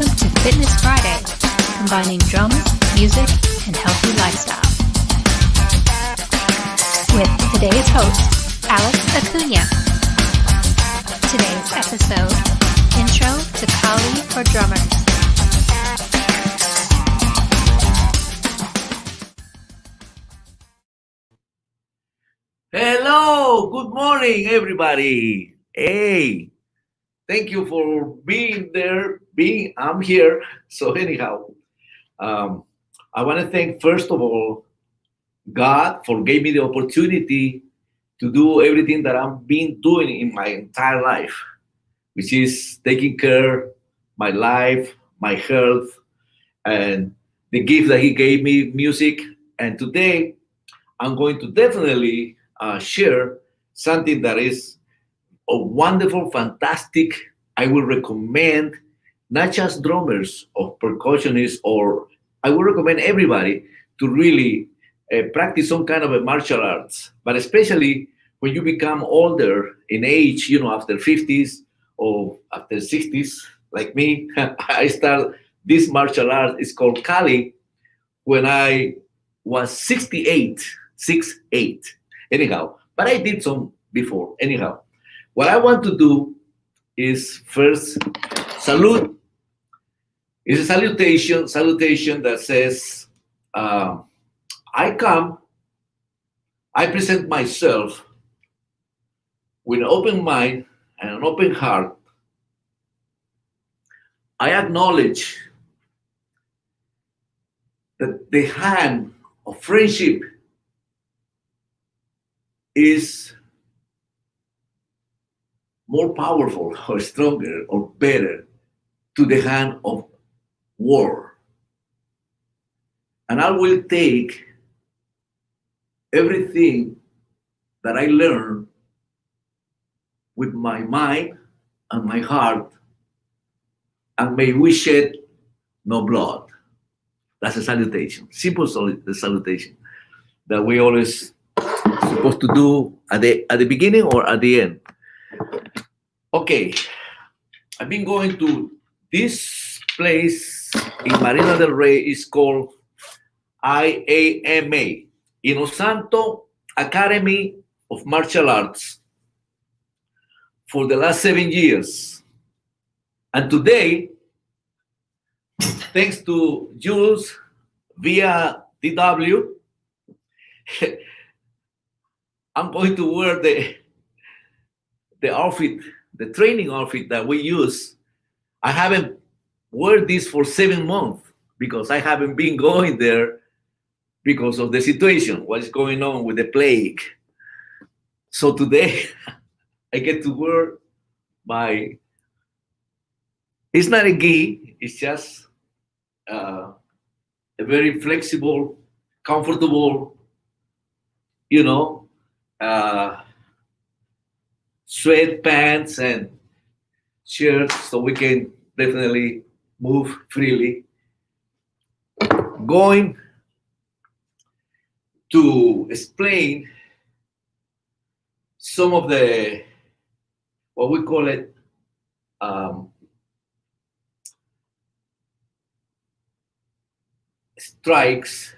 Welcome to Fitness Friday, combining drums, music, and healthy lifestyle. With today's host, Alex Acuña. Today's episode, Intro to 𝗙𝗏𝗧 for Drummers. Hello, good morning, everybody. Hey, thank you for being there. I'm here. So anyhow, I want to thank first of all God for giving me the opportunity to do everything that I've been doing in my entire life, which is taking care of my life, my health, and the gift that He gave me, music. And today, I'm going to definitely share something that is a wonderful, fantastic. I will recommend not just drummers or percussionists, or I will recommend everybody to really practice some kind of a martial arts, but especially when you become older in age, after 50s or after 60s, like me. I start this martial art. It's called 𝗙𝗏𝗧𝗡 when I was 68. Anyhow, but I did some before. Anyhow, what I want to do is first salute. It's a salutation that says, I present myself with an open mind and an open heart. I acknowledge that the hand of friendship is more powerful or stronger or better to the hand of war. And I will take everything that I learn with my mind and my heart, and may we shed no blood. That's a salutation, simple salutation that we always supposed to do at the beginning or at the end. Okay, I've been going to this place in Marina del Rey. Is called IAMA, Inosanto Academy of Martial Arts, for the last 7 years. And today, thanks to Jules via DW, I'm going to wear the outfit, the training outfit that we use. I haven't worn this for 7 months because I haven't been going there because of the situation, what is going on with the plague. So today, I get to wear it's not a gi, it's just a very flexible, comfortable, sweatpants and shirts, so we can definitely move freely. Going to explain some of the, what we call it, strikes.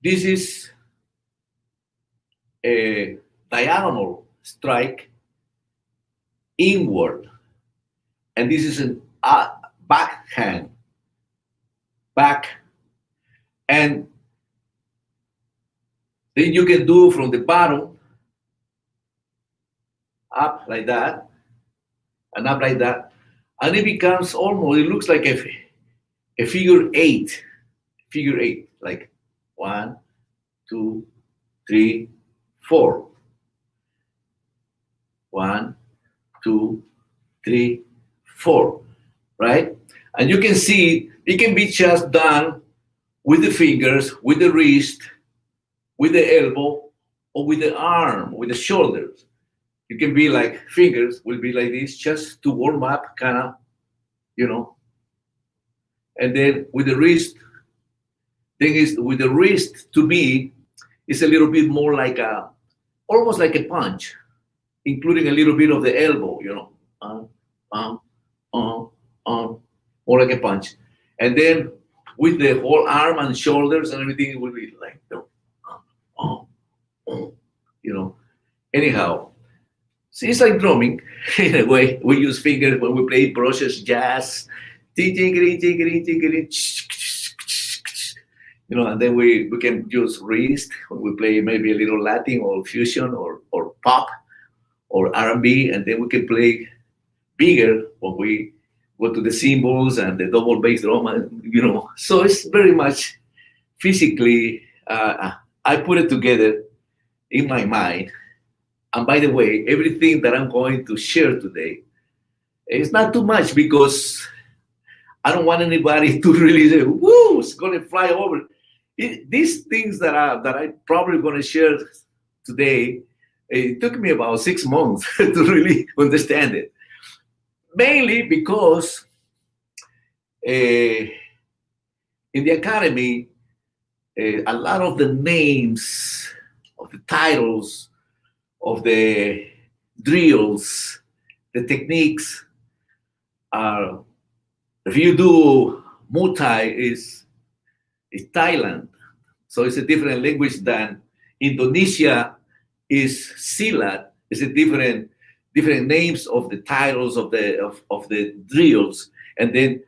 This is a diagonal strike inward, and this is an backhand back, and then you can do from the bottom up like that and up like that, and it becomes almost, it looks like a figure eight, like 1, 2, 3, 4. 1, 2, 3, 4, right? And you can see it can be just done with the fingers, with the wrist, with the elbow, or with the arm, with the shoulders. It can be like fingers will be like this, just to warm up, kind of, And then with the wrist, with the wrist, to me, it's a little bit more like almost like a punch, including a little bit of the elbow, more like a punch. And then with the whole arm and shoulders and everything, it will be like, oh, oh, you know. Anyhow, so it's like drumming in a way. We use fingers when we play brushes, jazz, and then we can use wrist when we play maybe a little Latin or fusion or pop or R&B, and then we can play bigger when we go to the cymbals and the double bass drum, So it's very much physically, I put it together in my mind. And by the way, everything that I'm going to share today is not too much because I don't want anybody to really say, woo, it's going to fly over. These things that I probably going to share today, it took me about 6 months to really understand it. Mainly because in the academy, a lot of the names of the titles of the drills, the techniques are, if you do Muay Thai, is Thailand. So it's a different language than Indonesia is Silat. It's a different names of the titles of the drills. And then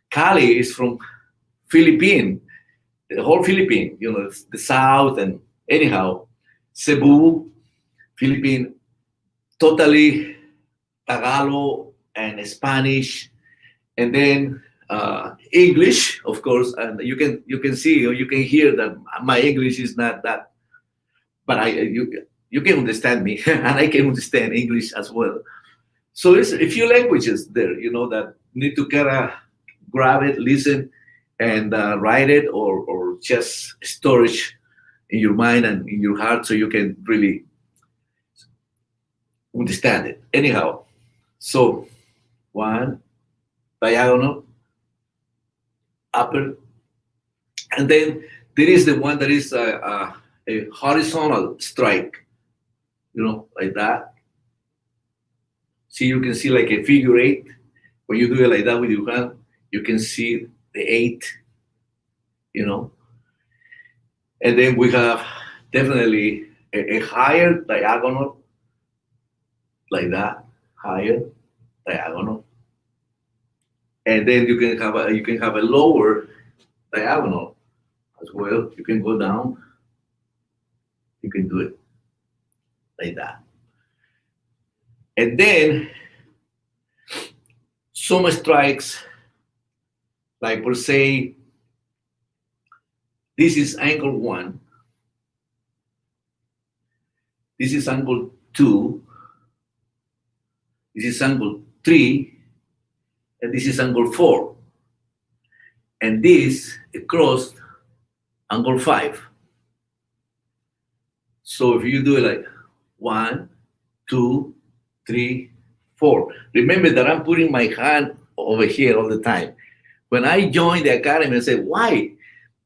Kali is from Philippine, the whole Philippine, the South. And anyhow, Cebu, Philippine, totally Tagalog and Spanish, and then English, of course. And you can see or you can hear that my English is not that, but you can understand me, and I can understand English as well. So it's a few languages there, that need to kind of grab it, listen, and write it, or just storage in your mind and in your heart, so you can really understand it. Anyhow, so one, diagonal, upper, and then there is the one that is a horizontal strike, like that. See, you can see like a figure 8. When you do it like that with your hand, you can see the 8, And then we have definitely a higher diagonal, like that, higher diagonal. And then you can have a lower diagonal as well. You can go down. You can do it like that. And then some strikes, like per se, this is angle 1. This is angle 2. This is angle 3. And this is angle 4. And this across angle 5. So if you do it like 1, 2, 3, 4. Remember that I'm putting my hand over here all the time. When I joined the academy, I said, why?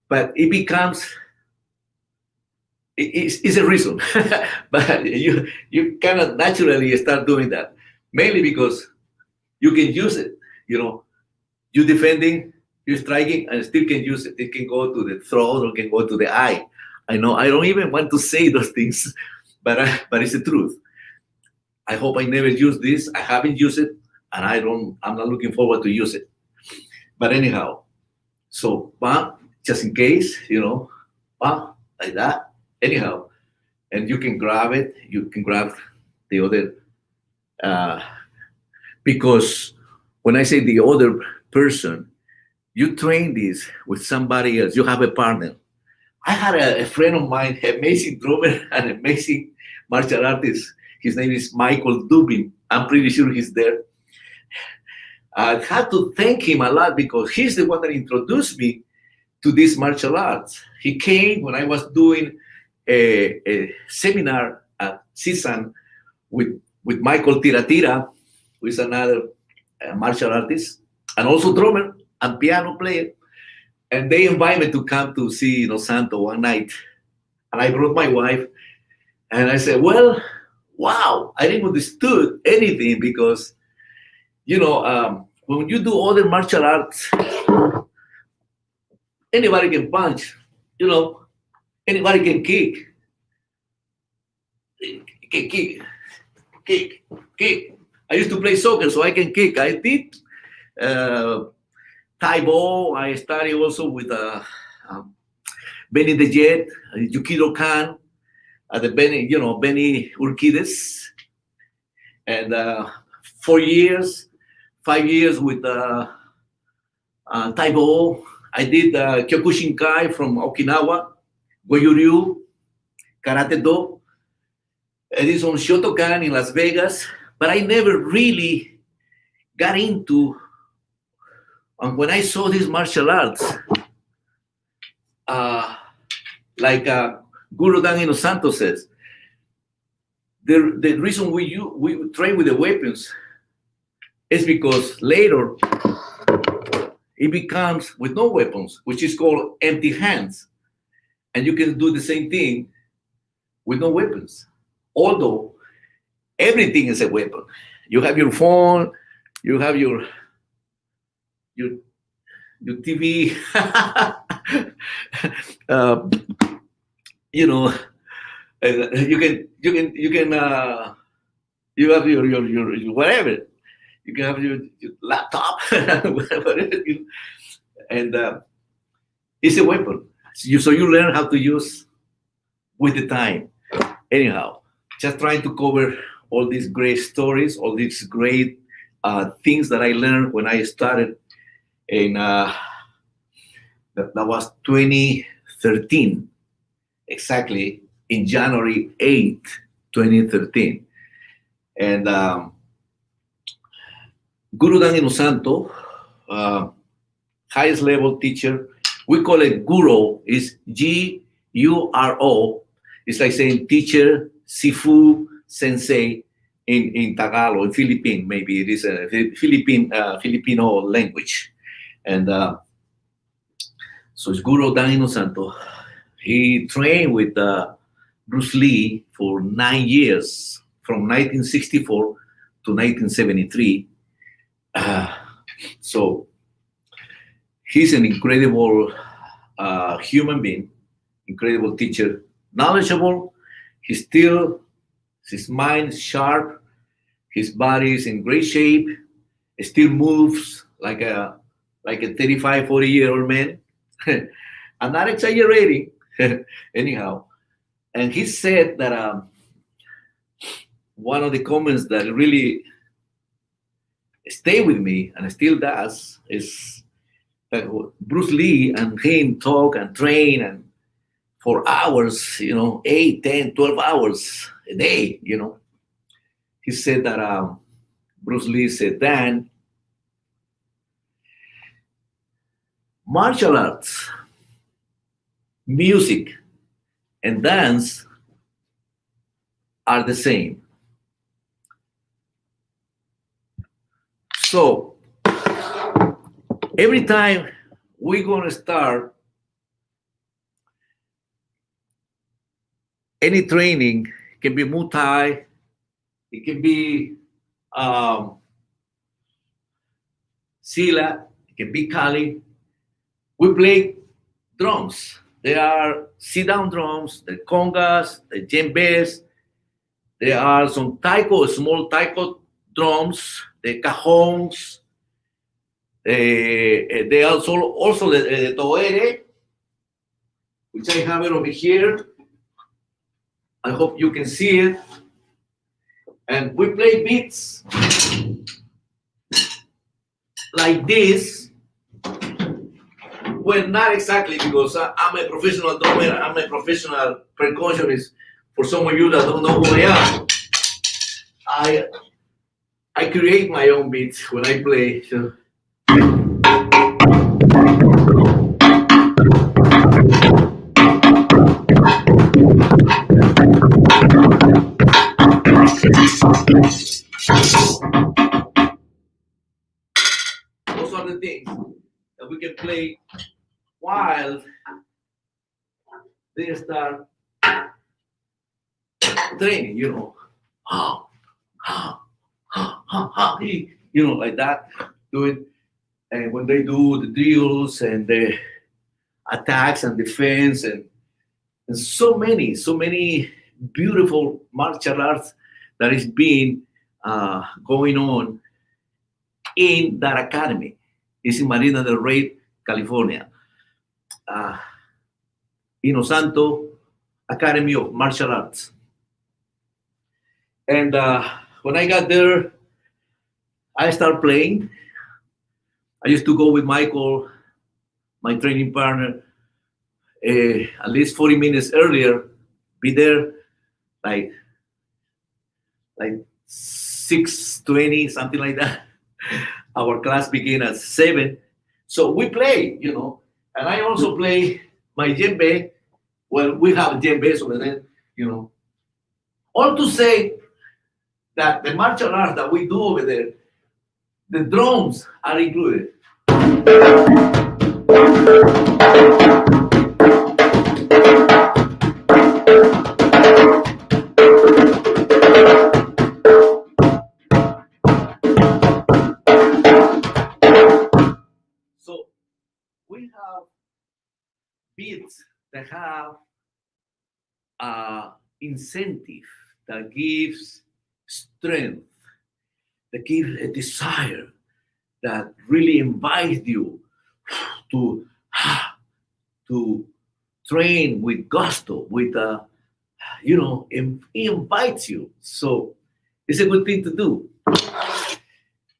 But it becomes, it's a reason. But you kind of naturally start doing that. Mainly because you can use it. You're defending, you're striking, and still can use it. It can go to the throat or can go to the eye. I know I don't even want to say those things, but it's the truth. I hope I never use this. I haven't used it, and I'm not looking forward to use it. But anyhow, so just in case, like that. Anyhow, and you can grab it. You can grab the other, because when I say the other person, you train this with somebody else. You have a partner. I had a friend of mine, an amazing drummer and amazing martial artist. His name is Michael Dubin. I'm pretty sure he's there. I had to thank him a lot because he's the one that introduced me to this martial arts. He came when I was doing a seminar at CSUN with Michael Tiratira, who is another martial artist and also drummer and piano player. And they invited me to come to see Santo one night. And I brought my wife. And I said, wow, I didn't understood anything because, when you do other martial arts, anybody can punch, you know, anybody can kick, kick, kick, kick. I used to play soccer, so I can kick. I did Thai ball. I studied also with 𝗙𝗓𝗘𝗫, Yukiro Khan, the 𝗙𝗓𝗘𝗫, and 4 years, 5 years with Thai ball. I did Kyokushinkai from Okinawa, Goju-ryu, Karate Do. I did some Shotokan in Las Vegas, but I never really got into. And when I saw these martial arts, like Guru Dan Inosanto says, the reason we train with the weapons is because later it becomes with no weapons, which is called empty hands. And you can do the same thing with no weapons. Although everything is a weapon. You have your phone, you have your TV, you know, you can you have your whatever. You can have your laptop, whatever, and it's a weapon. So you learn how to use with the time. Anyhow, just trying to cover all these great stories, all these great things that I learned when I started in that was 2013, exactly in January 8th, 2013. And Guru Dan Inosanto, highest level teacher, we call it Guru, is Guro. It's like saying teacher, sifu, sensei in Tagalog, in Philippine, maybe it is a Filipino language. And so it's Guru Dan Inosanto. He trained with Bruce Lee for 9 years, from 1964 to 1973. So he's an incredible human being, incredible teacher, knowledgeable. His mind is sharp, his body is in great shape, he still moves like a 35, 40-year-old man. I'm not exaggerating, anyhow. And he said that one of the comments that really stayed with me, and still does, is that Bruce Lee and him talk and train and for hours, 8, 10, 12 hours a day, He said that Bruce Lee said, Dan, martial arts, music, and dance are the same. So every time we're going to start any training, it can be Muay Thai, it can be Silat, it can be Kali. We play drums. There are sit-down drums, the congas, the djembes. There are some taiko, small taiko drums, the cajons. They also the 𝗕𝗥𝗓𝗘, which I have it over here. I hope you can see it. And we play beats like this. Well, not exactly, because I'm a professional drummer, I'm a professional percussionist. For some of you that don't know who I am, I create my own beats when I play. So. Those are the things that we can play while they start training, like that. do it. And when they do the drills and the attacks and defense and so many beautiful martial arts that is being going on in that academy. It's in Marina del Rey, California. Inosanto Academy of Martial Arts. And when I got there, I started playing. I used to go with Michael, my training partner, at least 40 minutes earlier, be there like 6:20, something like that. Our class began at 7. So we play, and I also play my djembe. Well, we have djembes over there, All to say that the martial arts that we do over there, the drums are included. So we have beats that have incentive, that gives strength, that gives a desire, that really invites you to train with gusto, with it invites you. So it's a good thing to do.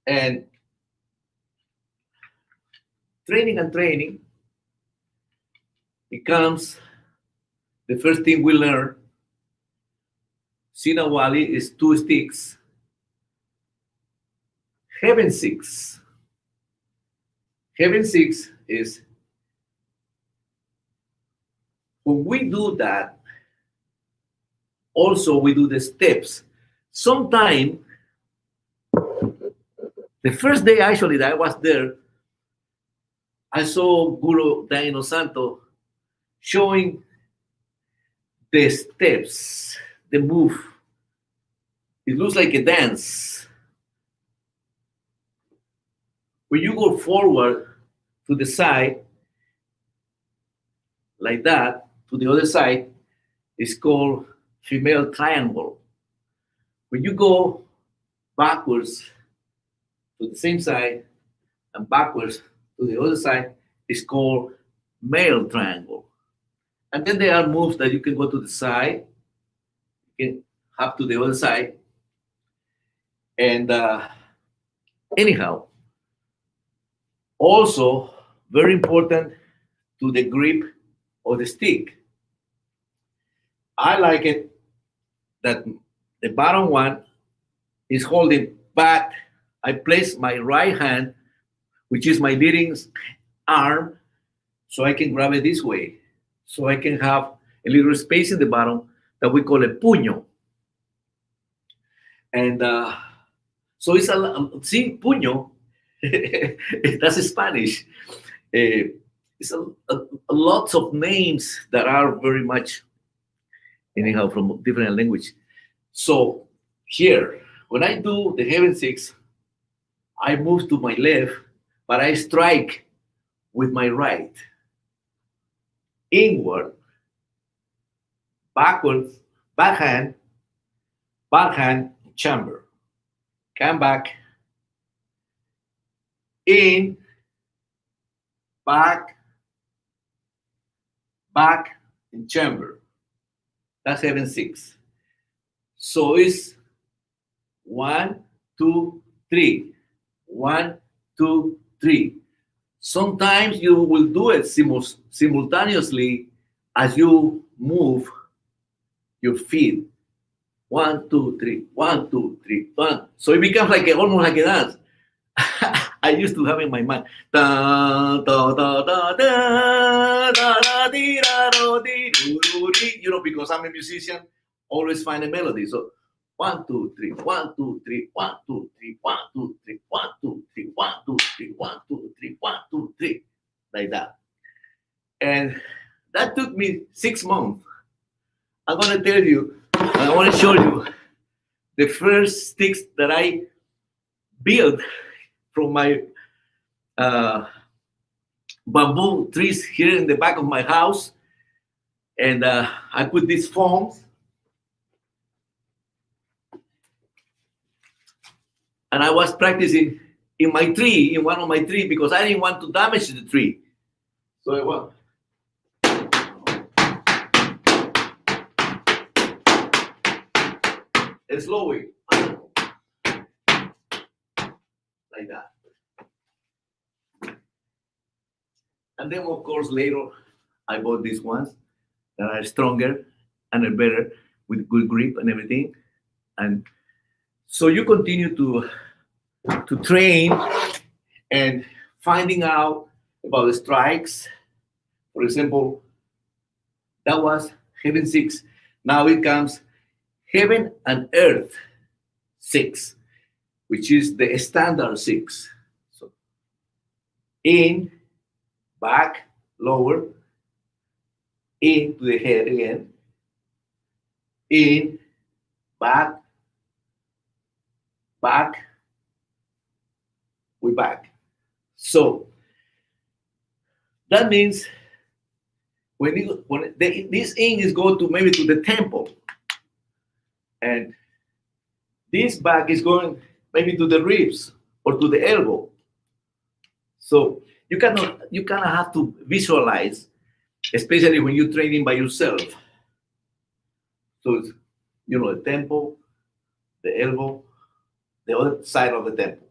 And training becomes the first thing we learn. Sinawali is 2 sticks. 𝗕𝗥𝗚𝗧𝗥𝗢. 𝗕𝗥𝗚𝗧𝗥𝗢 is when we do that, also we do the steps. Sometime, the first day actually that I was there, I saw Guru Daino Santo showing the steps, the move. It looks like a dance. When you go forward to the side, like that, to the other side, it's called female triangle. When you go backwards to the same side and backwards to the other side, it's called male triangle. And then there are moves that you can go to the side, you can hop to the other side. And anyhow, also very important to the grip of the stick. I like it that the bottom one is holding back. I place my right hand, which is my leading arm, so I can grab it this way. So I can have a little space in the bottom that we call a puño. And so it's puño, that's Spanish. It's lots of names that are very much, anyhow, from different language. So here, when I do the 𝗕𝗥𝗚𝗧𝗥𝗢, I move to my left, but I strike with my right. Inward, backwards, backhand, chamber. Come back, in, back, and chamber. That's 𝗕𝗥𝗚𝗧𝗥𝗢. So it's 1, 2, 3. 1, 2, 3. Sometimes you will do it simultaneously as you move your feet. 1, 2, 3. 1, 2, 3. 1. So it becomes almost like a dance. I used to have in my mind, da, da, da, da, da, da, da, dee, da, do, dee, doo, doo, dee. Because I'm a musician, always find a melody. So 1, 2, 3, 1, 2, 3, 1, 2, 3, 1, 2, 3, 1, 2, 3, 1, 2, 3, 1, 2, 3, 1, 2, 3, like that. And that took me 6 months. I'm gonna tell you, I want to show you the first sticks that I built from my bamboo trees here in the back of my house, and I put these foams, and I was practicing in my tree, in one of my trees, because I didn't want to damage the tree. So I went. Slowly, like that. And then, of course, later I bought these ones that are stronger and are better with good grip and everything. And so you continue to train and finding out about the strikes. For example, that was 𝗕𝗥𝗧𝗡𝗥. Now it comes Heaven and Earth 6, which is the standard 6. So in, back, lower, into the head again, in, back, back, we back. So that means when this in is going to maybe to the temple, and this back is going maybe to the ribs or to the elbow. So you kind of have to visualize, especially when you're training by yourself. So it's, the temple, the elbow, the other side of the temple.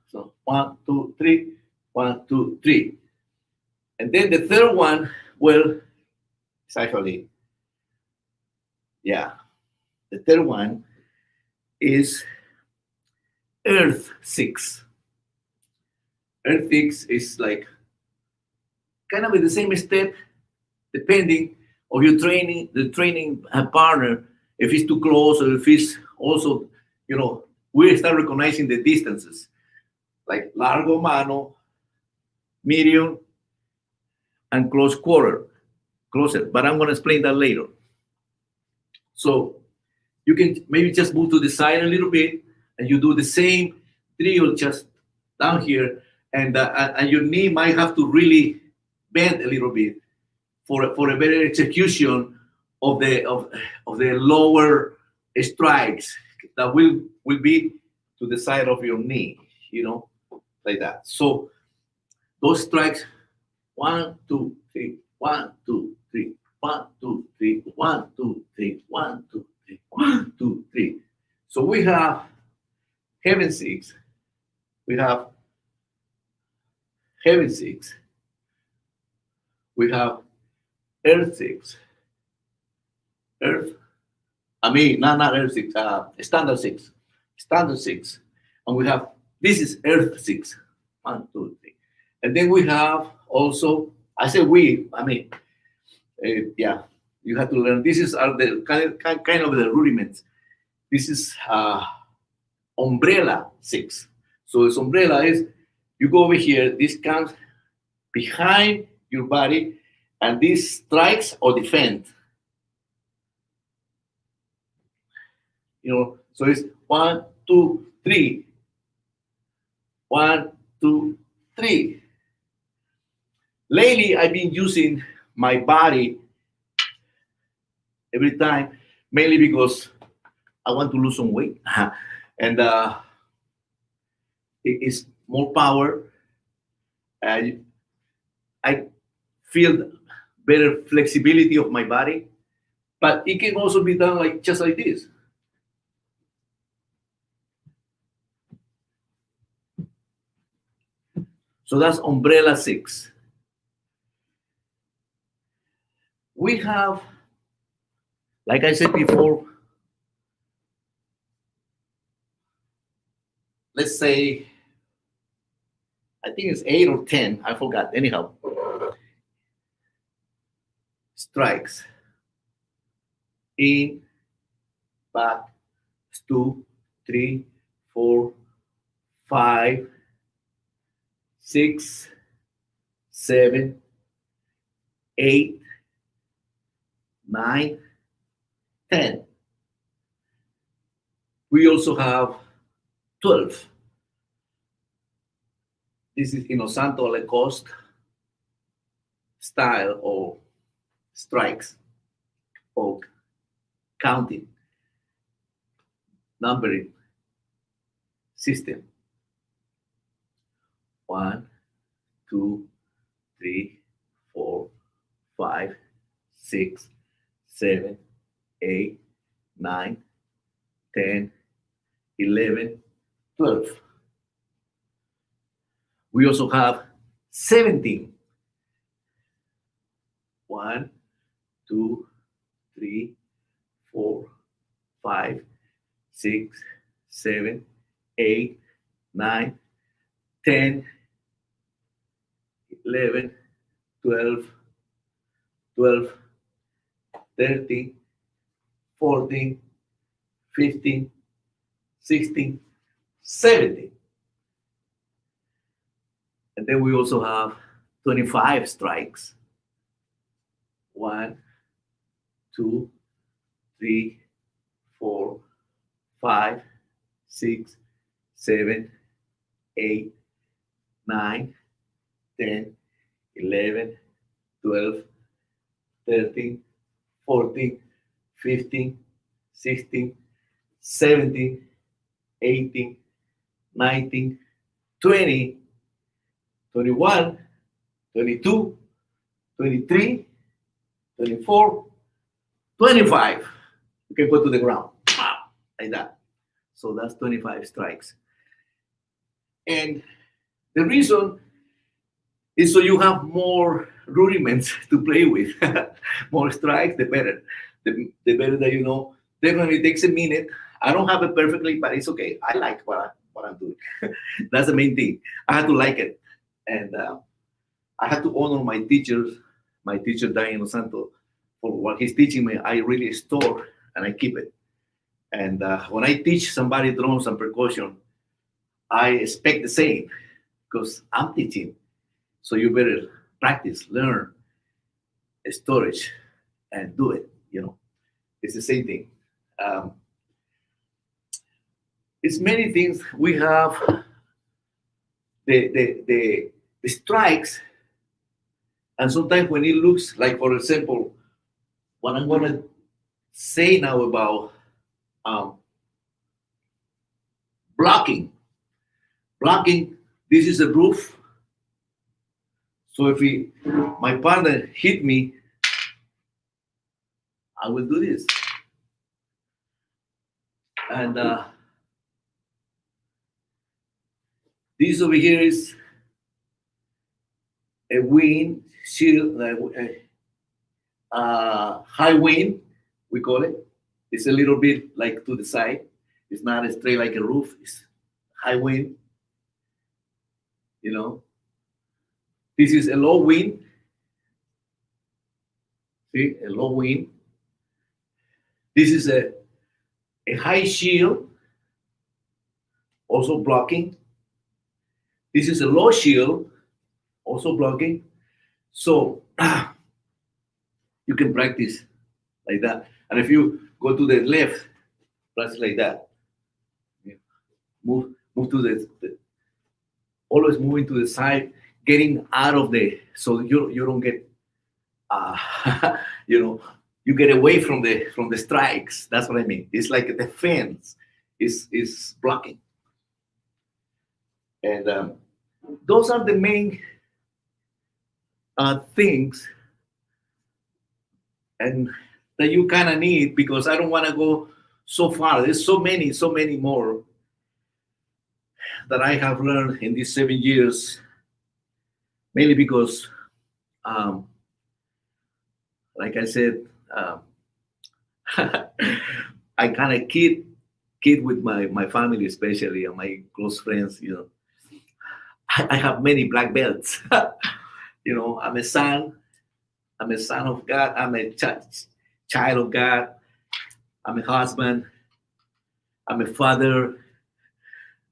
So 1, 2, 3, 1, 2, 3. And then the third one, well, it's actually, the third one is Earth 6. Earth 6 is like kind of with the same step, depending on your training, the training partner, if it's too close or if it's also, we start recognizing the distances, like largo mano, medium, and closer. But I'm going to explain that later. So you can maybe just move to the side a little bit, and you do the same drill just down here, and your knee might have to really bend a little bit for a better execution of the lower strikes that will be to the side of your knee, like that. So those strikes, 1, 2, 3, 1, 2, 3, 1, 2, 3, 1, 2, 3, 1, 2, 3, 1, 2, 3. So we have Heaven 6. We have Heaven 6. We have Earth 6. Not Earth 6, Standard 6. Standard 6. And we have, this is Earth 6. 1, 2, 3. And then we have also, I say we, you have to learn. This is the kind of the rudiments. This is umbrella 6. So this umbrella is, you go over here, this comes behind your body, and this strikes or defend. So it's 1, 2, 3. 1, 2, 3. Lately, I've been using my body every time, mainly because I want to lose some weight, and it is more power. I feel better flexibility of my body, but it can also be done just like this. So that's umbrella 6. We have, like I said before, let's say, I think it's 8 or 10, I forgot, anyhow, strikes. In, back, 2, 3, 4, 5, 6, 7, 8, 9, 10. We also have 12. This is 𝗓𝗏𝗧𝗡 style of strikes or counting, numbering system. 1, 2, 3, 4, 5, 6, 7, 8, 9, 10, 11, 12. We also have 17. 1, 2, 3, 4, 5, 6, 7, 8, 9, 10, 11, 12, 12, 13, 14, 15, 16, 17. And then we also have 25 strikes. 1, 2, 3, 4, 5, 6, 7, 8, 9, 10, 11, 12, 13, 14, 15, 16, 17, 18, 19, 20, 21, 22, 23, 24, 25. You can go to the ground, like that. So that's 25 strikes. And the reason is so you have more rudiments to play with. More strikes, the better. The better that you know. Definitely takes a minute. I don't have it perfectly, but it's okay. I like what I'm doing. That's the main thing. I had to like it. And I had to honor my teachers, my teacher, Daniel Santo, for what he's teaching me. I really store and I keep it. And when I teach somebody drums and percussion, I expect the same because I'm teaching. So you better practice, learn, storage, and do it. You know, it's the same thing. It's many things. We have the strikes, and sometimes when it looks like, for example, what I'm gonna say now about blocking. Blocking. This is a roof. So if my partner hit me, I will do this. And this over here is a wind shield, high wind, we call it. It's a little bit like to the side. It's not straight like a roof. It's high wind. You know, this is a low wind. See, a low wind. This is a high shield, also blocking. This is a low shield, also blocking. So you can practice like that. And if you go to the left, practice like that. Move to the always moving to the side, getting out of so you don't get you get away from the strikes. That's what I mean. It's like the fence is blocking. And those are the main things and that you kind of need, because I don't want to go so far. There's so many more that I have learned in these 7 years, mainly because, like I said, I kind of kid with my family, especially, and my close friends. You know, I have many black belts. You know, I'm a son of God. I'm a child of God. I'm a husband. I'm a father.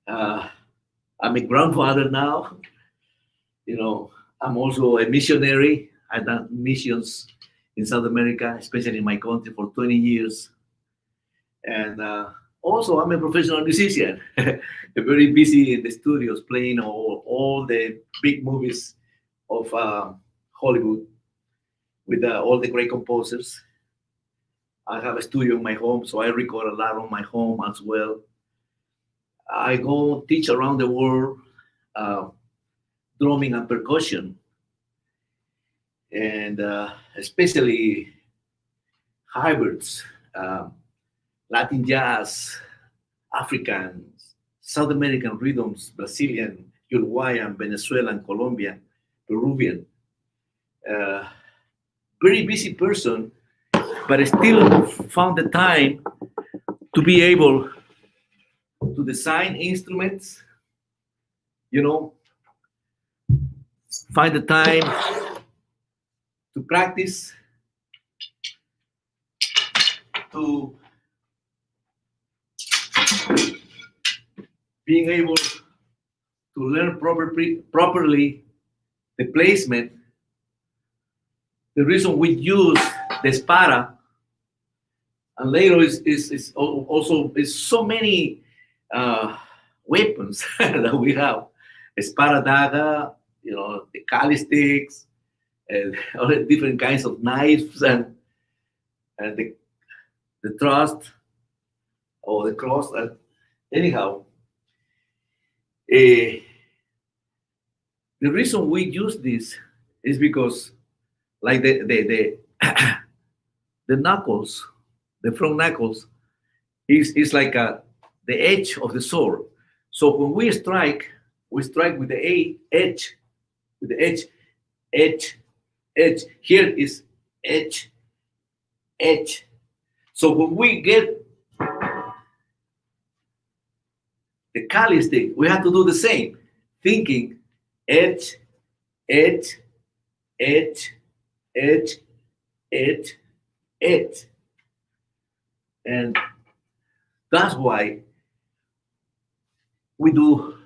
I'm a grandfather now. You know, I'm also a missionary. I've done missions in South America, especially in my country, for 20 years. And Also, I'm a professional musician, very busy in the studios playing all the big movies of Hollywood with all the great composers. I have a studio in my home, so I record a lot on my home as well. I go teach around the world uh, drumming and percussion, and especially hybrids, Latin jazz, African, South American rhythms, Brazilian, Uruguayan, Venezuelan, Colombian, Peruvian. Uh, Very busy person, but I still found the time to be able to design instruments, you know, find the time to practice, to being able to learn properly the placement. The reason we use the espada, and later is also is so many weapons that we have. Espada daga, the 𝗙𝗓𝗙𝗫 sticks, and all the different kinds of knives, and the thrust or the cross. Anyhow, the reason we use this is because, like the the knuckles, the front knuckles, is like the edge of the sword. So when we strike with the edge, with the edge. Here is edge. So when we get the 𝗙𝗓𝗙𝗫 stick, we have to do the same, thinking edge, edge, edge. And that's why we do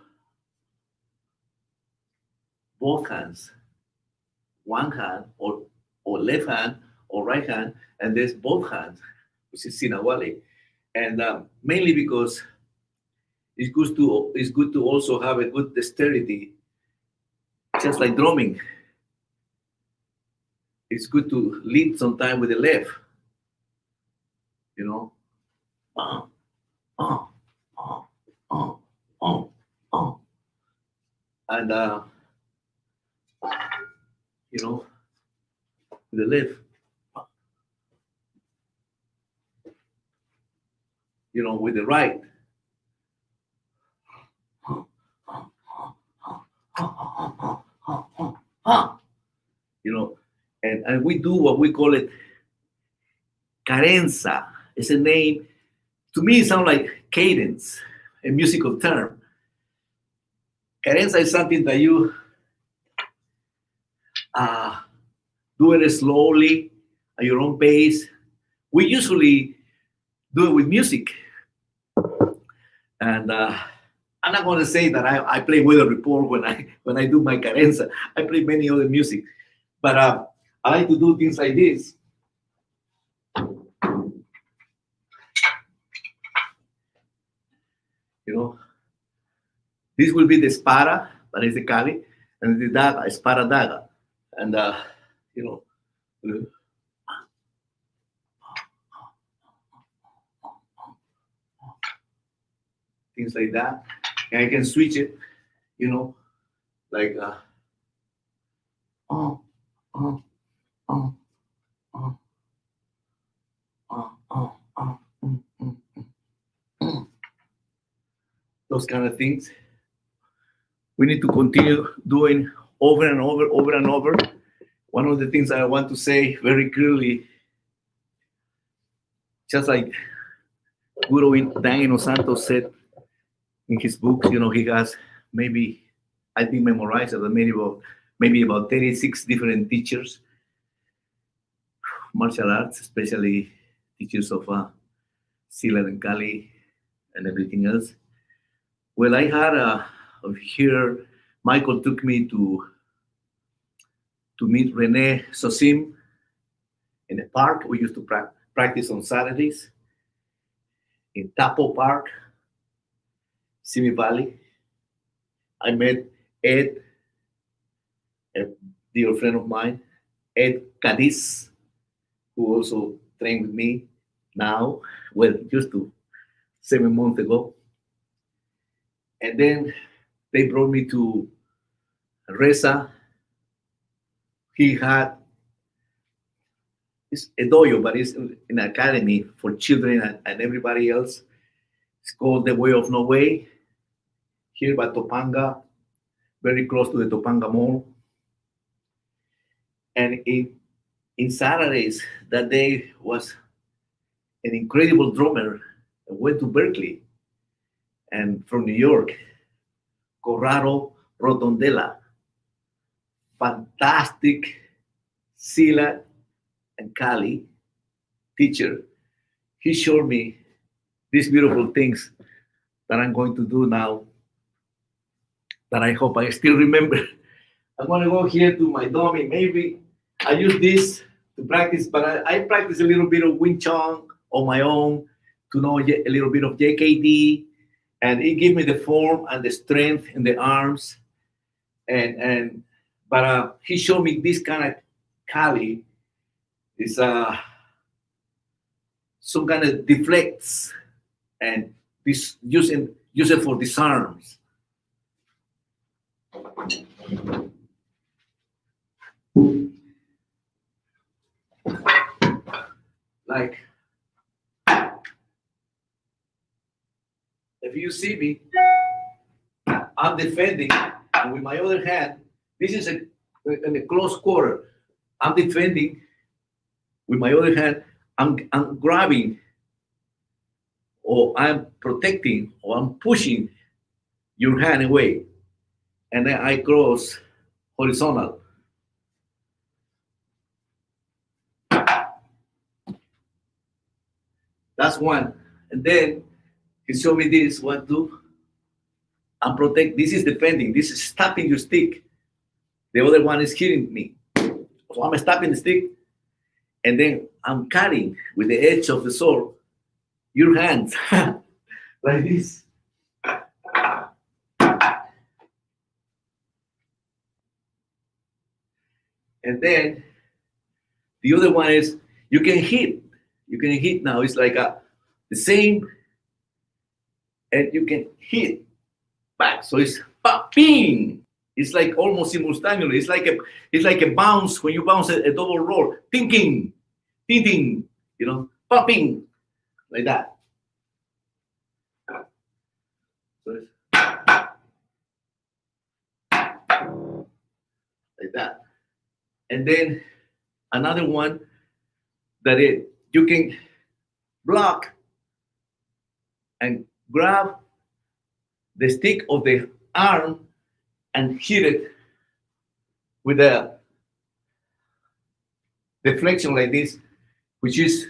both hands, one hand or left hand or right hand, and there's both hands, which is 𝗙𝗛𝗙𝗙𝗫. And mainly because it's good to also have a good dexterity, just like drumming. It's good to lead sometime with the left, you know. And with the left, with the right. And we do what we call it cadenza. It's a name. To me, it sounds like cadence, a musical term. Cadenza is something that you do it slowly at your own pace. We usually do it with music. And I'm not going to say that I play weather report when I do my cadenza. I play many other music. But I like to do things like this. This will be the espada, that is the 𝗙𝗓𝗙𝗫, and the daga, espada daga. And, things like that. And I can switch it, like, those kind of things. We need to continue doing over and over. One of the things I want to say very clearly, just like Guru Daniel Santos said in his books, he has maybe, I think, memorized maybe about 36 different teachers, martial arts, especially teachers of 𝗙𝗓𝗙𝗫 and 𝗙𝗓𝗙𝗫 and everything else. Well, I had here, Michael took me to meet 𝗓𝗓𝗄𝗓 in a park. We used to practice on Saturdays in Tapo Park, Simi Valley. I met Ed, a dear friend of mine, 𝗕𝗥𝗚𝗧𝗏, who also trained with me now, well, used to 7 months ago. And then they brought me to Reza. He had, it's a dojo, but it's an academy for children and everybody else. It's called the Way of No Way, here by Topanga, very close to the Topanga Mall. And in Saturdays, that day was an incredible drummer that went to Berkeley and from New York, Corrado Rotondela, fantastic 𝗙𝗥𝗓𝗫 and 𝗙𝗥𝗓𝗫 teacher. He showed me these beautiful things that I'm going to do now that I hope I still remember. I'm going to go here to my dummy. Maybe I use this to practice, but I practice a little bit of Wing Chun on my own to know a little bit of JKD, and it gives me the form and the strength in the arms. But he showed me this kind of 𝗙𝗓𝗫. It's some kind of deflects, and this use it for disarms. Like, if you see me, I'm defending, and with my other hand, this is in a close quarter. I'm defending with my other hand. I'm grabbing, or I'm protecting, or I'm pushing your hand away, and then I cross horizontal. That's one. And then he showed me this, 1, 2. I'm protect. This is defending. This is stopping your stick. The other one is hitting me. So I'm stopping the stick, and then I'm cutting with the edge of the sword your hands like this. And then the other one is you can hit. You can hit now. It's like the same, and you can hit back. So it's ping. It's like almost simultaneously. It's like a bounce when you bounce a double roll. Thinking, you know, popping like that. So it's like that. And then another one that you can block and grab the stick of the arm and hit it with a deflection like this, which is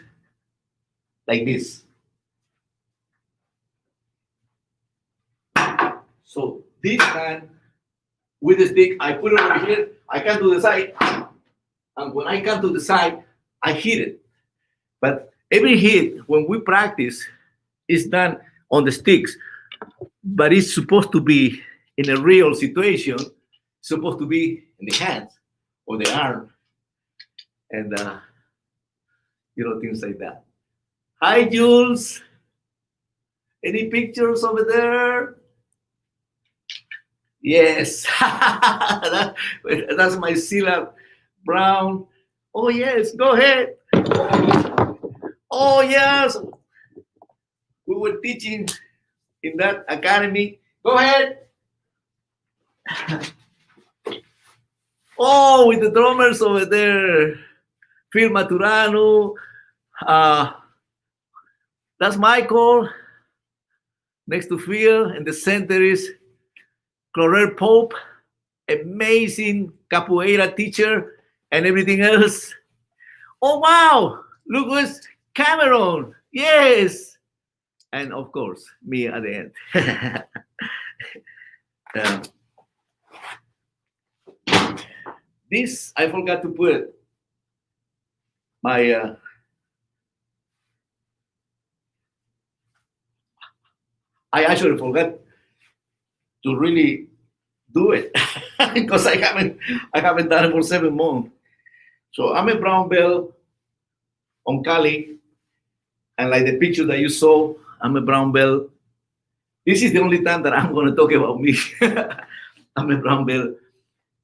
like this. So this hand with the stick, I put it over here, I come to the side, and when I come to the side, I hit it. But every hit, when we practice, is done on the sticks, but it's supposed to be in a real situation, supposed to be in the hands or the arm, and things like that. Hi, Jules. Any pictures over there? Yes. That's my 𝗙𝗥𝗓𝗫 Brown. Oh, yes, go ahead. Oh, yes. We were teaching in that academy. Go ahead. Oh, with the drummers over there. Phil Maturano. That's Michael. Next to Phil. In the center is Chlorel Pope. Amazing capoeira teacher and everything else. Oh, wow. Look who's Cameron. Yes. And of course, me at the end. This, I forgot to put my I actually forgot to really do it because I haven't done it for 7 months. So I'm a brown belt on Cali, and like the picture that you saw, I'm a brown belt. This is the only time that I'm going to talk about me. I'm a brown belt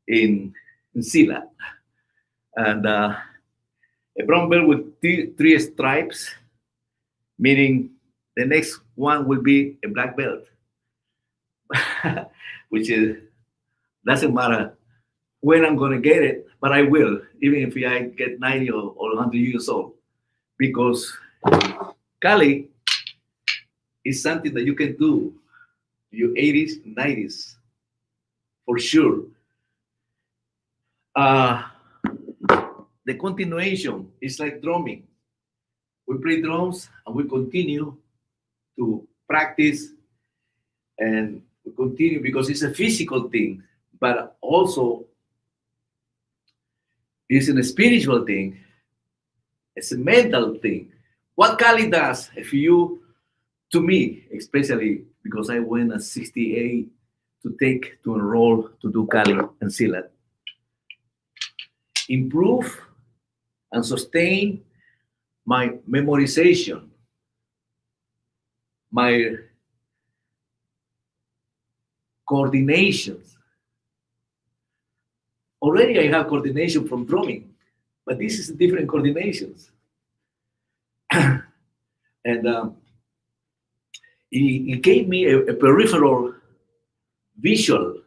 in 𝗙𝗧𝗏, and a brown belt with three stripes, meaning the next one will be a black belt, which is doesn't matter when I'm gonna get it, but I will, even if I get 90 or 100 years old, because Cali is something that you can do your 80s, 90s, for sure. The continuation is like drumming. We play drums and we continue to practice, and we continue because it's a physical thing, but also it's a spiritual thing. It's a mental thing. What Cali does, to me, especially because I went at 68 to enroll to do Cali and 𝗙𝗏𝗏, improve and sustain my memorization, my coordinations. Already I have coordination from drumming, but this is different coordinations. And it gave me a peripheral visual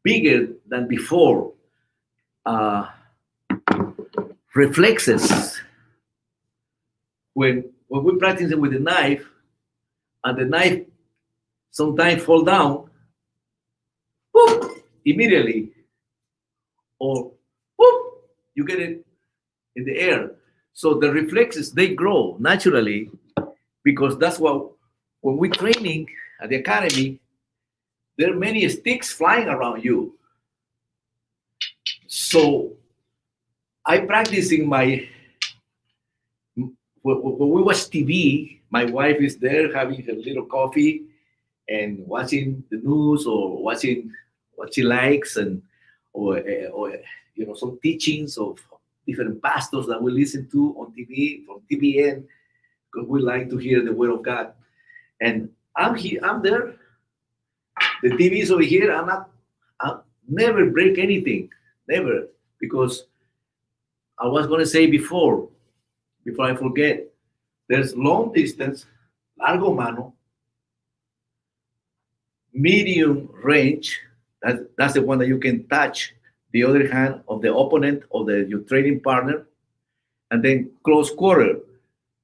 bigger than before. Reflexes. When we practice with the knife, and the knife sometimes fall down, whoop, immediately, or whoop, you get it in the air. So the reflexes, they grow naturally, because that's what, when we're training at the academy, there are many sticks flying around you. So I practice in when we watch TV, my wife is there having her little coffee and watching the news, or watching what she likes, and or some teachings of different pastors that we listen to on TV from TBN, because we like to hear the word of God. And I'm there. The TV is over here. I never break anything, never, because I was going to say before I forget, there's long distance, largo mano, medium range. That's the one that you can touch the other hand of the opponent or your training partner, and then close quarter.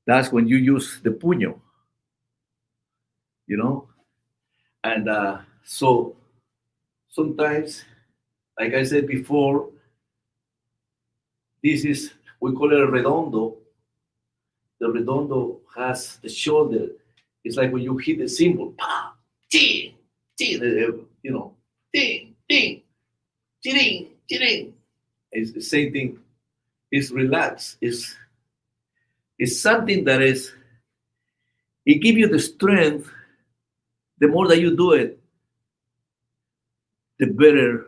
That's when you use the puño, And so sometimes, like I said before, we call it a redondo. The redondo has the shoulder. It's like when you hit the cymbal, pa, ting, ting, ting, ting, ting, ting. It's the same thing. It's relaxed. It's something that it gives you the strength. The more that you do it, the better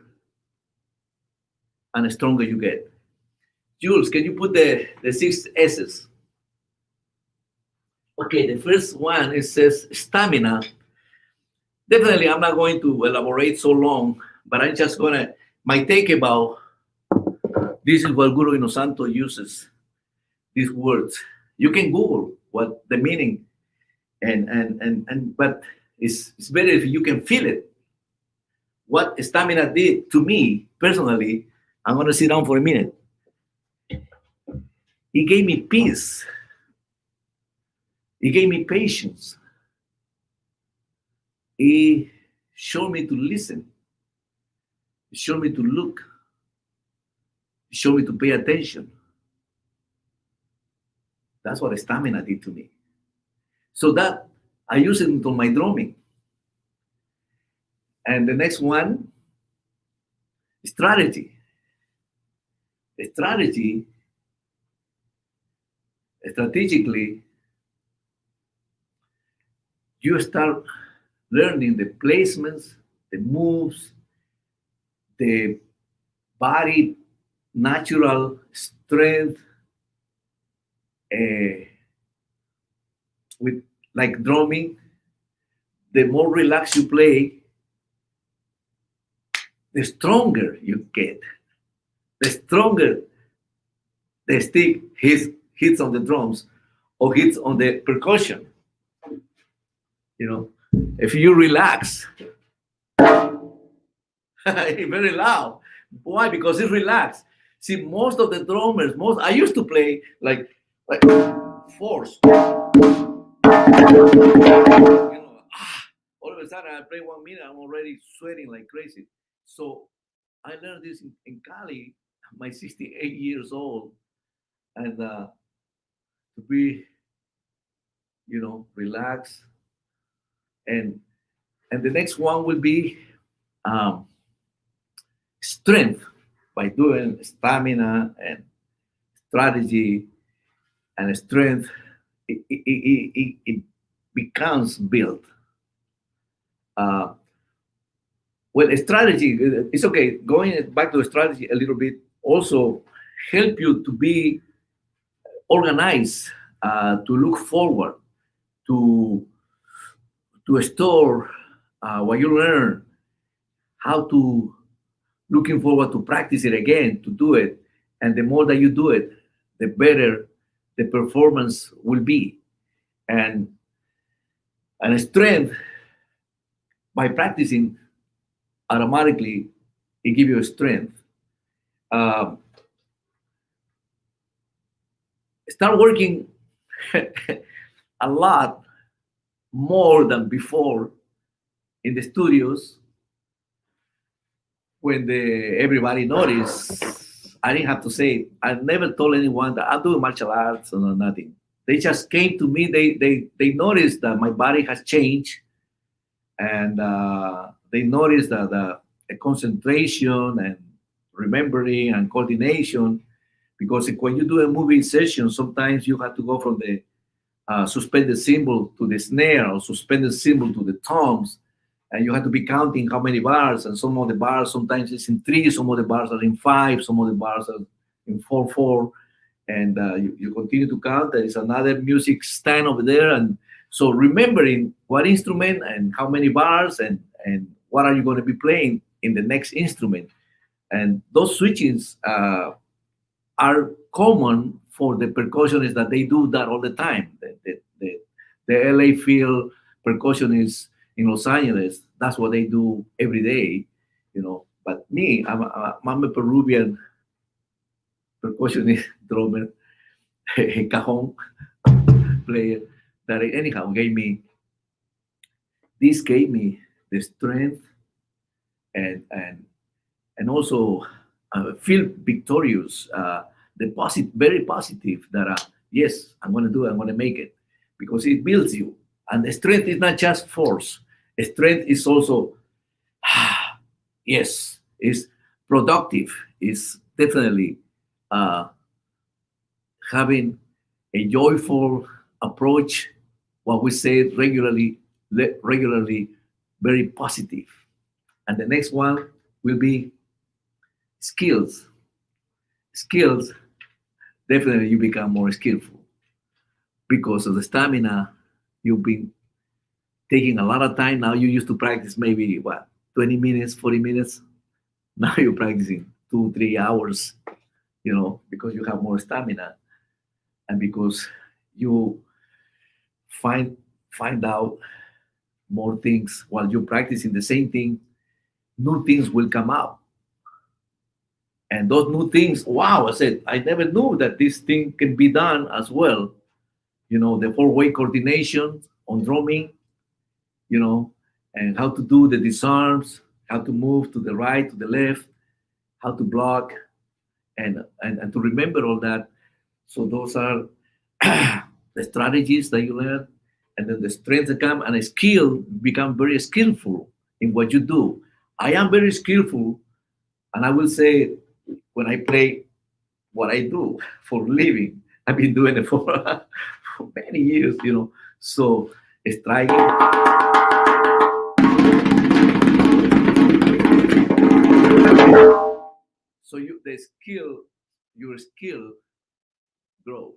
and stronger you get. Jules, can you put the 6 S's? Okay, the first one, it says stamina. Definitely, I'm not going to elaborate so long, but I'm just my take about this is what Guru Inosanto uses, these words. You can Google what the meaning, but it's better if you can feel it. What stamina did to me personally, I'm going to sit down for a minute. He gave me peace. He gave me patience. He showed me to listen. He showed me to look. He showed me to pay attention. That's what stamina did to me. So that I use it into my drumming. And the next one, strategy. Strategically, you start learning the placements, the moves, the body natural strength, with like drumming. The more relaxed you play, the stronger you get. The stronger the stick hits on the drums or hits on the percussion. You know, if you relax, it's very loud. Why? Because it's relaxed. See, most of the drummers, most I used to play like force. All of a sudden I play 1 minute, I'm already sweating like crazy. So I learned this in Cali, my 68 years old, and to be, relaxed. And the next one will be strength by doing stamina and strategy and strength. It becomes built. Well, a strategy, it's okay. Going back to the strategy a little bit also help you to be organized, to look forward, to store what you learn, how to looking forward to practice it again, to do it. And the more that you do it, the better the performance will be. And strength, by practicing, automatically it gives you a strength. Start working a lot more than before in the studios when everybody noticed. I didn't have to say, I never told anyone that I'm doing martial arts or nothing. They just came to me. They noticed that my body has changed, and they noticed that the concentration and remembering and coordination, because when you do a movie session, sometimes you have to go from the suspended cymbal to the snare, or suspended cymbal to the toms, and you have to be counting how many bars, and some of the bars sometimes it's in 3, some of the bars are in 5, some of the bars are in 4/4, and you continue to count. There is another music stand over there, and so remembering what instrument and how many bars and what are you going to be playing in the next instrument, and those switchings are common for the percussionists, that they do that all the time. The LA field percussionists in Los Angeles, that's what they do every day, But me, I'm a Peruvian percussionist, drummer, cajon player, that anyhow gave me the strength and also feel victorious, very positive that yes, I'm going to do it, I'm going to make it, because it builds you. And the strength is not just force. Strength is also, yes, is productive. Is definitely having a joyful approach. What we say regularly, very positive. And the next one will be skills. Skills, definitely you become more skillful because of the stamina. You've been taking a lot of time. Now you used to practice maybe 20 minutes, 40 minutes. Now you're practicing 2-3 hours, because you have more stamina, and because you find out more things while you're practicing the same thing. New things will come up, and those new things, wow, I said, I never knew that this thing can be done as well. The 4-way coordination on drumming, and how to do the disarms, how to move to the right, to the left, how to block, and to remember all that. So those are the strategies that you learn, and then the strengths that come, and a skill, become very skillful in what you do. I am very skillful, and I will say, when I play what I do for a living, I've been doing it for many years, So striking. So your skill grows.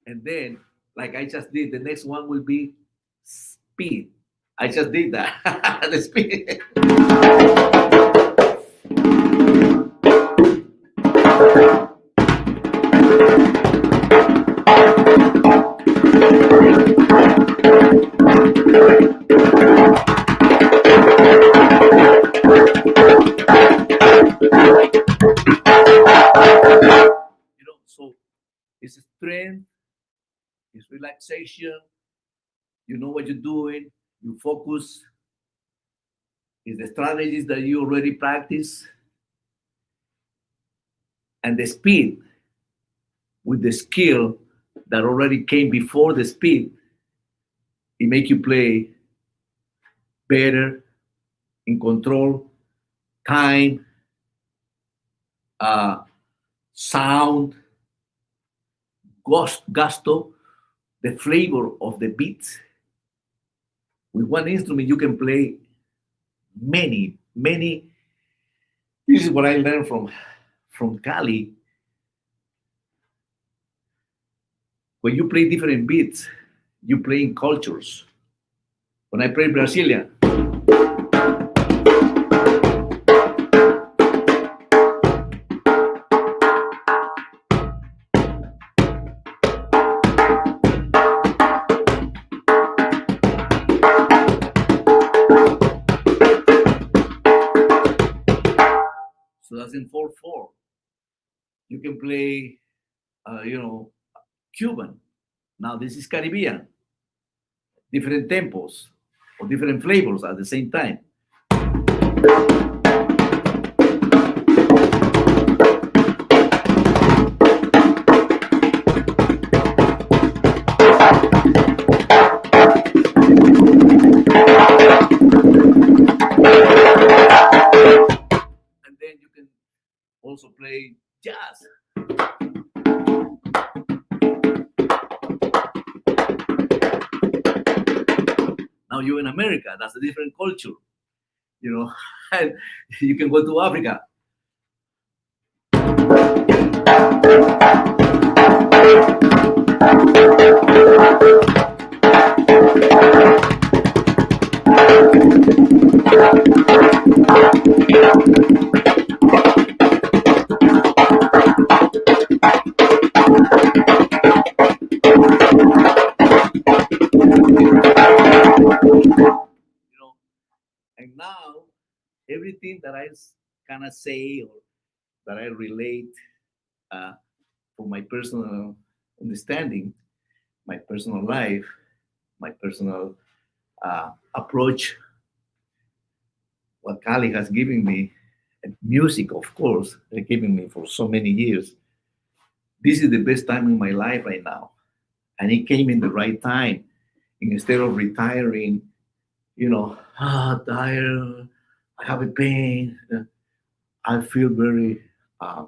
And then, like I just did, the next one will be speed. I just did that. The speed. So it's strength, it's relaxation. You know what you're doing. You focus. It's the strategies that you already practice, and the speed with the skill that already came before the speed. It make you play better, in control, time, sound, gusto, the flavor of the beats. With one instrument, you can play many. This is what I learned from Cali. When you play different beats, you play in cultures. When I play Brazilian, so that's in 4/4. You can play, Cuban. Now this is Caribbean. Different tempos or different flavors at the same time. And then you can also play jazz. Now you're in America, that's a different culture, and you can go to Africa. And now everything that I kind of say or that I relate for my personal understanding, my personal life, my personal approach, what Cali has given me, and music, of course, given me for so many years. This is the best time in my life right now. And it came in the right time. Instead of retiring, tired, I have a pain. I feel very, I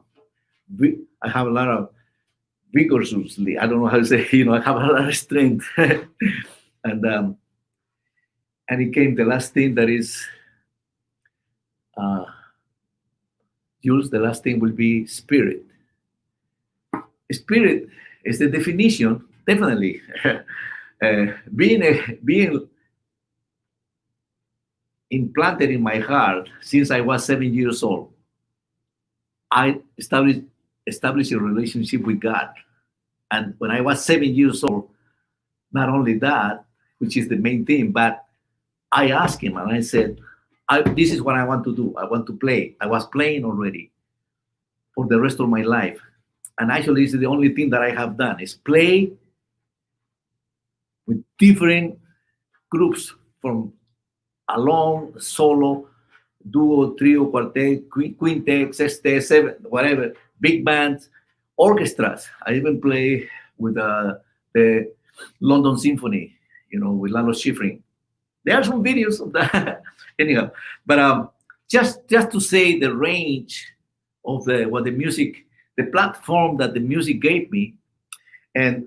have a lot of vigorously, I don't know how to say, I have a lot of strength. and it came the last thing that is, Jules, the last thing will be spirit. Spirit is the definition, definitely. Being implanted in my heart since I was 7 years old. I established a relationship with God. And when I was 7 years old, not only that, which is the main thing, but I asked him and I said, this is what I want to do. I want to play. I was playing already for the rest of my life. And actually, this is the only thing that I have done is play with different groups, from alone, solo, duo, trio, quartet, quintet, sextet, seven, whatever, big bands, orchestras. I even play with the London Symphony, with Lalo Schifrin. There are some videos of that. Anyhow, but just to say the range of what the music, the platform that the music gave me, and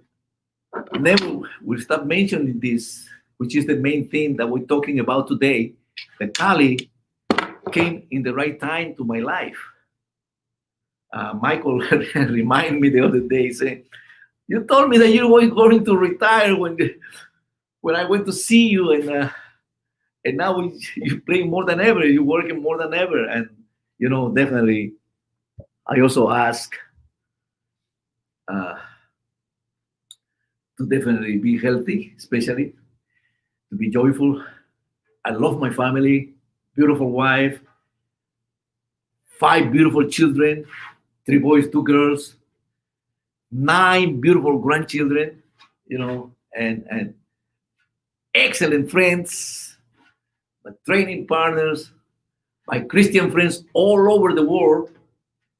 never will stop mentioning this, which is the main thing that we're talking about today. That Kali came in the right time to my life. Michael reminded me the other day, saying, "You told me that you were going to retire when I went to see you, and now you play more than ever. You're working more than ever." And definitely, I also ask to definitely be healthy, especially to be joyful. I love my family, beautiful wife, 5 beautiful children, 3 boys, 2 girls, 9 beautiful grandchildren, and excellent friends, my training partners, my Christian friends all over the world,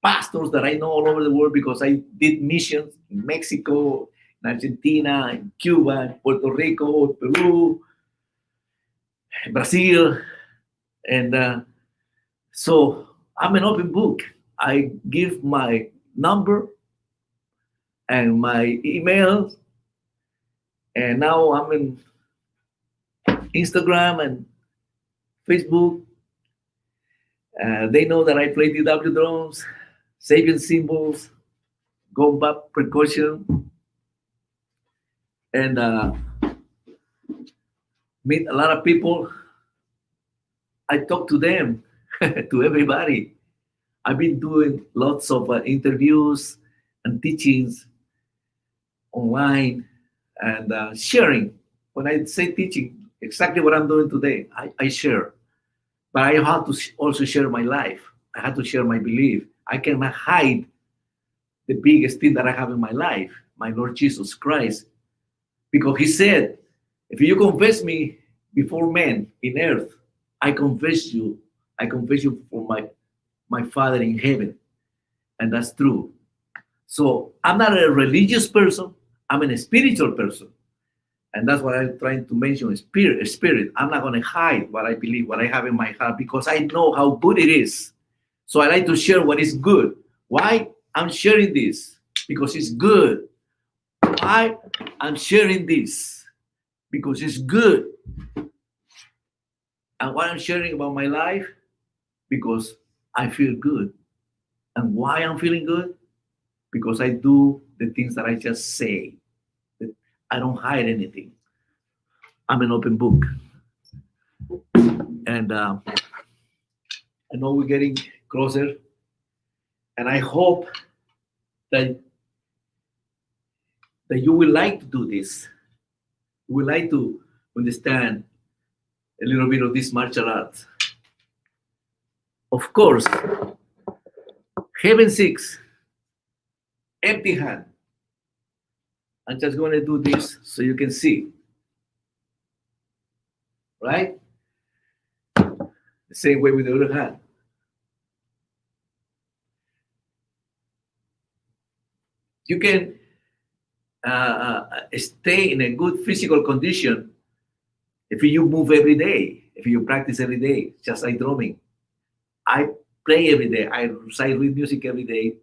pastors that I know all over the world because I did missions in Mexico, in Argentina, in Cuba, in Puerto Rico, Peru, Brazil. And so I'm an open book. I give my number and my email, and now I'm in Instagram and Facebook. They know that I play DW drums, Sabian cymbals, gomba percussion, and meet a lot of people. I talk to them, to everybody. I've been doing lots of interviews and teachings online and sharing. When I say teaching, exactly what I'm doing today, I share. But I have to also share my life. I have to share my belief. I cannot hide the biggest thing that I have in my life, my Lord Jesus Christ. Because he said, if you confess me before men in earth, I confess you for my Father in heaven. And that's true. So I'm not a religious person, I'm a spiritual person. And that's what I'm trying to mention, spirit. I'm not going to hide what I believe, what I have in my heart, because I know how good it is. So I like to share what is good. Why I'm sharing this? Because it's good. Why I'm sharing this? Because it's good. And what I'm sharing about my life? Because I feel good. And why I'm feeling good? Because I do the things that I just say. I don't hide anything. I'm an open book. And I know we're getting closer. And I hope that you will like to do this. You will like to understand a little bit of this martial arts. Of course, Heaven 6, empty hand. I'm just going to do this so you can see. Right? The same way with the other hand. You can stay in a good physical condition if you move every day, if you practice every day, just like drumming. I play every day. I read music every day.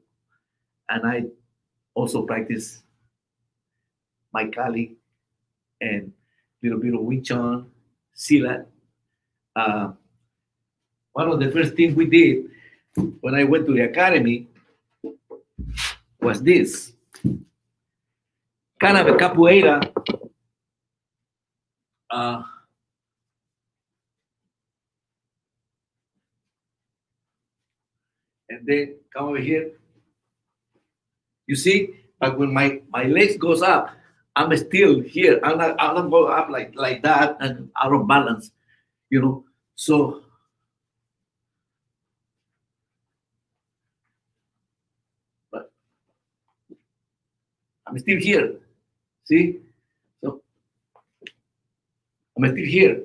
And I also practice my Kali and a little bit of Wing Chun, Silat. One of the first things we did when I went to the academy was this. Kind of a capoeira. And then come over here. You see, but when my legs goes up, I'm still here. I'm not going up like that and out of balance, So but I'm still here. See? So I'm still here,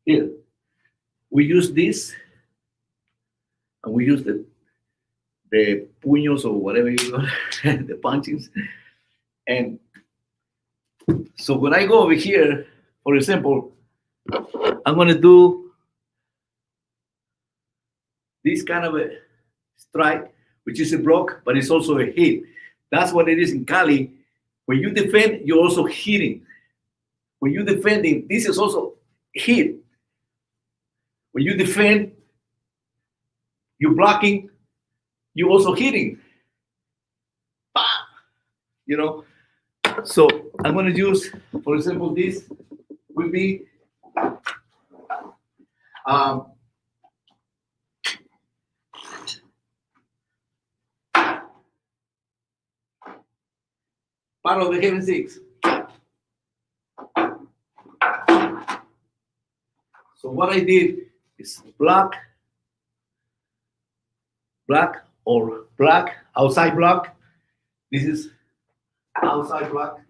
Here. We use this and we use the puños or whatever you know, the punchings. And so when I go over here, for example, I'm going to do this kind of a strike, which is a block, but it's also a hit. That's what it is in Cali. When you defend, you're also hitting. When you're defending, this is also hit. When you defend, you're blocking, you're also hitting. You know, so I'm going to use, for example, this will be part of the heaven six. So what I did is block, or block, outside block. This is outside block.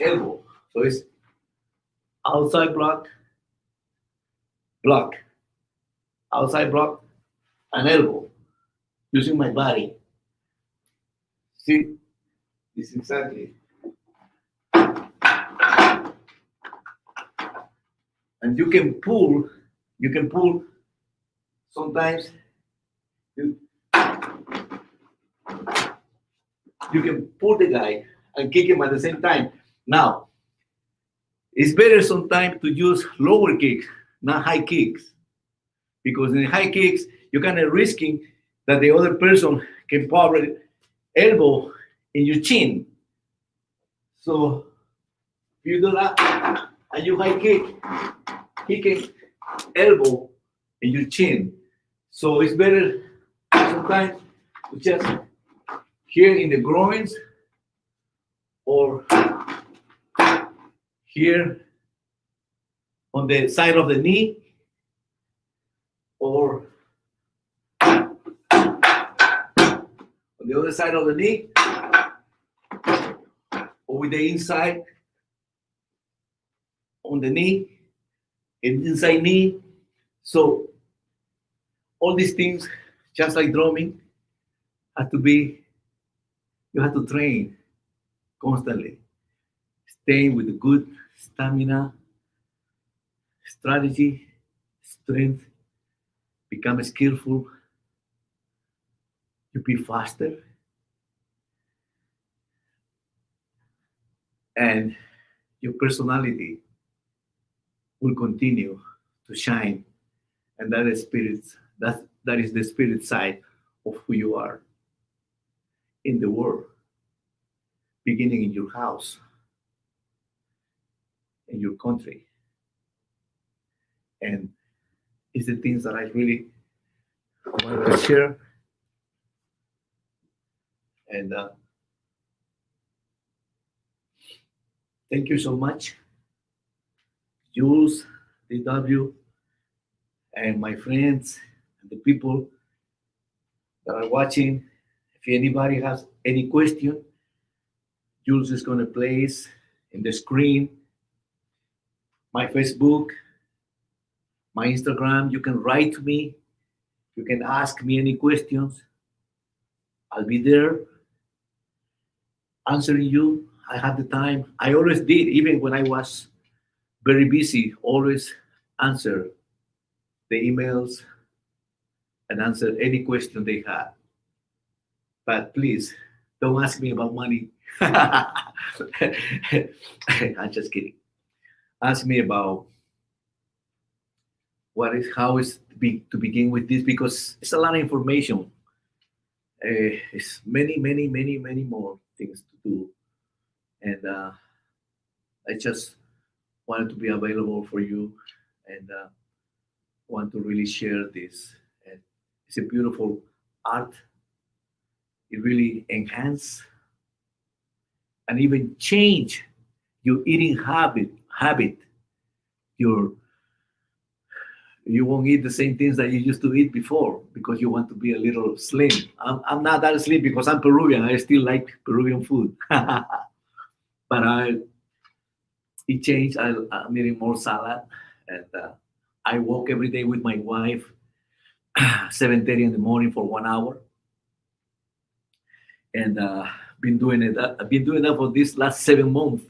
Elbow. So it's outside block, outside block, and elbow. Using my body. See, this is exactly. And you can pull sometimes you can pull the guy and kick him at the same time. Now, it's better sometimes to use lower kicks, not high kicks. Because in high kicks, you're kind of risking that the other person can probably elbow in your chin. So if you do that and you high kick, he can elbow in your chin. So it's better sometimes to just here in the groins or here on the side of the knee or on the other side of the knee or with the inside on the knee and inside knee. So all these things, just like drumming, you have to train constantly. Staying with good stamina, strategy, strength, become skillful, you be faster, and your personality will continue to shine. And that is the spirit side of who you are in the world, beginning in your house, in your country. And it's the things that I really wanted to share. And thank you so much, Jules, DW, and my friends, and the people that are watching. If anybody has any question, Jules is going to place in the screen my Facebook, my Instagram. You can write to me. You can ask me any questions. I'll be there answering you. I have the time. I always did, even when I was very busy, always answer the emails and answer any question they had. But please, don't ask me about money. I'm just kidding. Ask me about how is to begin with this, because it's a lot of information. It's many more things to do. And I just wanted to be available for you and want to really share this. And it's a beautiful art. It really enhance and even change your eating habit. You won't eat the same things that you used to eat before because you want to be a little slim. I'm not that slim because I'm Peruvian. I still like Peruvian food. But it changed. I'm eating more salad, and I walk every day with my wife, 7:30 in the morning for 1 hour, and I've been doing that for this last 7 months.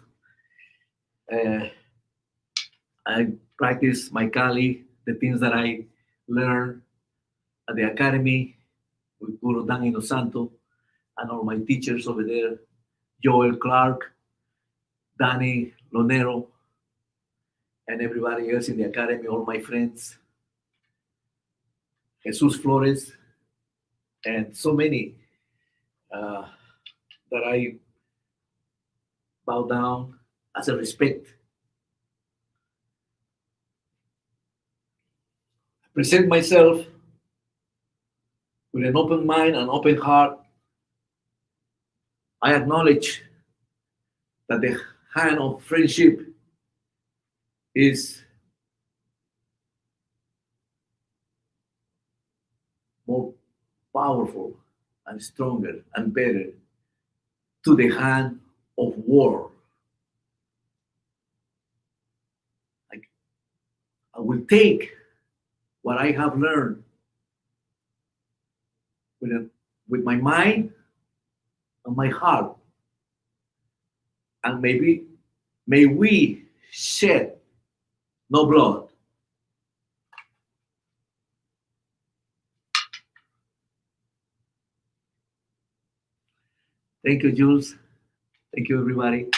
I practice my Kali, the things that I learned at the academy, with Guru Dang Inosanto and all my teachers over there, Joel Clark, Danny Lonero, and everybody else in the academy, all my friends, Jesus Flores, and so many that I bow down as a respect. I present myself with an open mind and open heart. I acknowledge that the hand of friendship is more powerful and stronger and better to the hand of war. I will take what I have learned with my mind and my heart, and may we shed no blood. Thank you, Jules. Thank you, everybody.